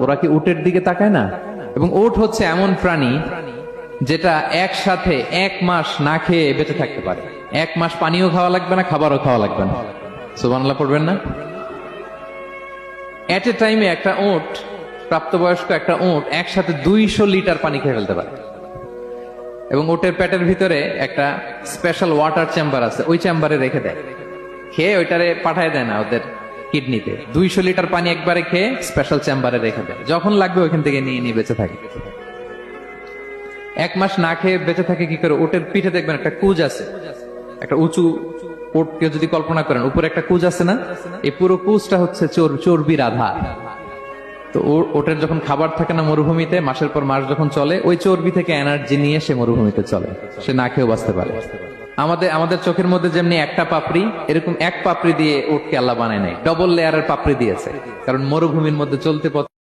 ওরা কি উটের দিকে তাকায় না? এবং উট হচ্ছে এমন প্রাণী যেটা একসাথে 1 মাস না খেয়ে বেঁচে থাকতে পারে। 1 মাস পানিও খাওয়া লাগবে না, খাবারও খাওয়া লাগবে না। সুবহানাল্লাহ পড়বেন না? এট এ টাইমে একটা উট, প্রাপ্তবয়স্ক একটা উট একসাথে 200 লিটার পানি খেয়ে ফেলতে পারে। এবং উটের পেটের ভিতরে একটা স্পেশাল ওয়াটার চেম্বার আছে, ওই চেম্বারে রেখে দেয়, খেয়ে ওইটারে পাঠায় দেয় না ওদের কিডনিতে। 200 লিটার পানি একবারে খেয়ে স্পেশাল চেম্বারে রেখে দেয়, যখন লাগবে ওইখান থেকে নিয়ে নিয়ে বেঁচে থাকে। 1 মাস না খেয়ে বেঁচে থাকে কি করে? উটের পিঠে দেখবেন একটা কুজ আছে, একটা উঁচু উটকে যদি কল্পনা করেন, উপরে একটা কুজ আছে না, এই পুরো কুজটা হচ্ছে চর্বির আধার। তো ওটের যখন খাবার থাকে না মরুভূমিতে, মাসের পর মাস যখন চলে, ওই চর্বি থেকে এনার্জি নিয়ে সে মরুভূমিতে চলে, সে না খেয়েও বাঁচতে পারে। আমাদের চোখের মধ্যে যেমনি একটা পাপড়ি, এরকম এক পাপড়ি দিয়ে উটকে আল্লাহ বানায় নাই, ডবল লেয়ারের পাপড়ি দিয়েছে, কারণ মরুভূমির মধ্যে চলতে